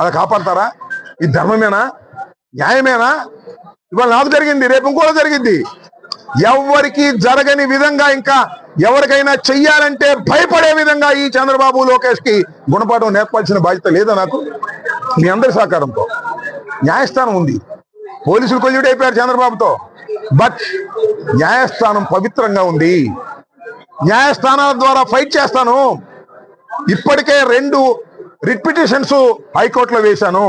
అలా కాపాడతారా? ఇది ధర్మమేనా? న్యాయమేనా? ఇవాళ నాకు జరిగింది, రేపు ఇంకోటి జరిగింది. ఎవరికి జరగని విధంగా ఇంకా ఎవరికైనా చెయ్యాలంటే భయపడే విధంగా ఈ చంద్రబాబు లోకేష్ కి గుణపాఠం నేర్పాల్సిన బాధ్యత లేదా నాకు? మీ అందరి సహకారంతో న్యాయస్థానం ఉంది. పోలీసులు కొల్యూట్ అయిపోయారు చంద్రబాబుతో, బట్ న్యాయస్థానం పవిత్రంగా ఉంది. న్యాయస్థానాల ద్వారా ఫైట్ చేస్తాను. ఇప్పటికే 2 రిట్ పిటిషన్స్ హైకోర్టులో వేశాను.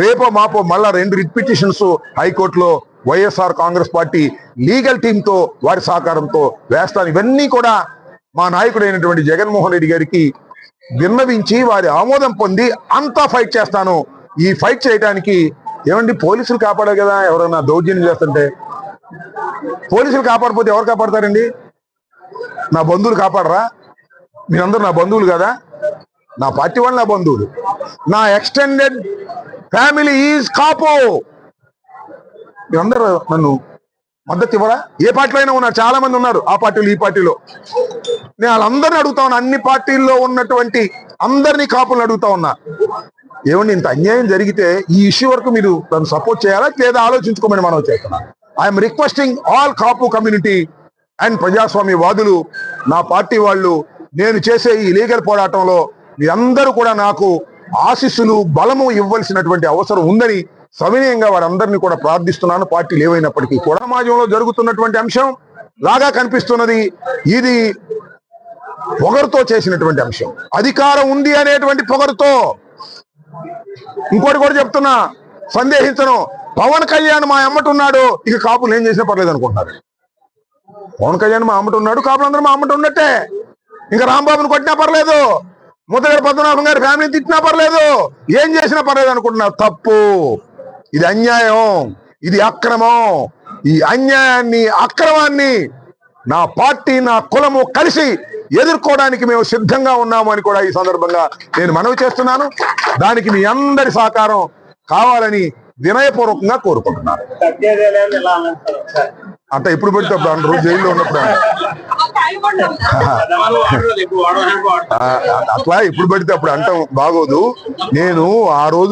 రేపో మాపో మళ్ళా 2 రిట్ పిటిషన్స్ హైకోర్టులో వైఎస్ఆర్ కాంగ్రెస్ పార్టీ లీగల్ టీంతో వారి సహకారంతో వేస్తాను. ఇవన్నీ కూడా మా నాయకుడైనటువంటి జగన్మోహన్ రెడ్డి గారికి విన్నవించి వారి ఆమోదం పొంది అంతా ఫైట్ చేస్తాను. ఈ ఫైట్ చేయడానికి ఏమండి పోలీసులు కాపాడారు కదా, ఎవరైనా దౌర్జన్యం చేస్తుంటే పోలీసులు కాపాడకపోతే ఎవరు కాపాడతారండి? నా బంధువులు కాపాడరా? మీరందరూ నా బంధువులు కదా, నా పార్టీ వాళ్ళు నా బంధువులు. నా ఎక్స్టెండెడ్ ఫ్యామిలీ ఈజ్ కాపు. మీరందరూ నన్ను మద్దతు ఇవ్వరా? ఏ పార్టీలో అయినా ఉన్నారు, చాలా మంది ఉన్నారు ఆ పార్టీలో ఈ పార్టీలో. నేను వాళ్ళందరినీ అడుగుతా ఉన్నా, అన్ని పార్టీల్లో ఉన్నటువంటి అందరినీ కాపులను అడుగుతా ఉన్నా, ఏమండి ఇంత అన్యాయం జరిగితే ఈ ఇష్యూ వరకు మీరు దాన్ని సపోర్ట్ చేయాలా లేదా ఆలోచించుకోమని మనం చేస్తున్నా. I'm requesting all Kapu community and ప్రజాస్వామ్య వాదులు, నా పార్టీ వాళ్ళు, నేను చేసే ఈ లీగల్ పోరాటంలో మీ అందరూ కూడా నాకు ఆశీస్సులు బలము ఇవ్వాల్సినటువంటి అవసరం ఉందని సవినయంగా వారందరినీ కూడా ప్రార్థిస్తున్నాను. పార్టీలు ఏవైనప్పటికీ కూడా సమాజంలో జరుగుతున్నటువంటి అంశం లాగా కనిపిస్తున్నది. ఇది పొగరుతో చేసినటువంటి అంశం, అధికారం ఉంది అనేటువంటి పొగరుతో. ఇంకోటి కూడా చెప్తున్నా, సందేహించను, పవన్ కళ్యాణ్ మా అమ్మట ఉన్నాడు, ఇక కాపులు ఏం చేసినా పర్లేదు అనుకుంటున్నారు. పవన్ కళ్యాణ్ మా అమ్మట ఉన్నాడు, కాపులందరూ మా అమ్మట ఉన్నట్టే. ఇంకా రాంబాబుని కొట్టినా పర్లేదు, ముద్దగడ పద్మనాభం గారి ఫ్యామిలీని తిట్టినా పర్లేదు, ఏం చేసినా పర్లేదు అనుకుంటున్నారు. తప్పు. ఇది అన్యాయం, ఇది అక్రమం. ఈ అన్యాయాన్ని అక్రమాన్ని నా పార్టీ నా కులము కలిసి ఎదుర్కోవడానికి మేము సిద్ధంగా ఉన్నాము అని కూడా ఈ సందర్భంగా నేను మనవి చేస్తున్నాను. దానికి మీ అందరి సహకారం కావాలని వినయపూర్వకంగా కోరుకుంటున్నాను. అంటే ఇప్పుడు పెడితే అంటారు, జైల్లో ఉన్నప్పుడు అట్లా ఇప్పుడు పెడితే అప్పుడు అంటాం బాగోదు. నేను ఆ రోజు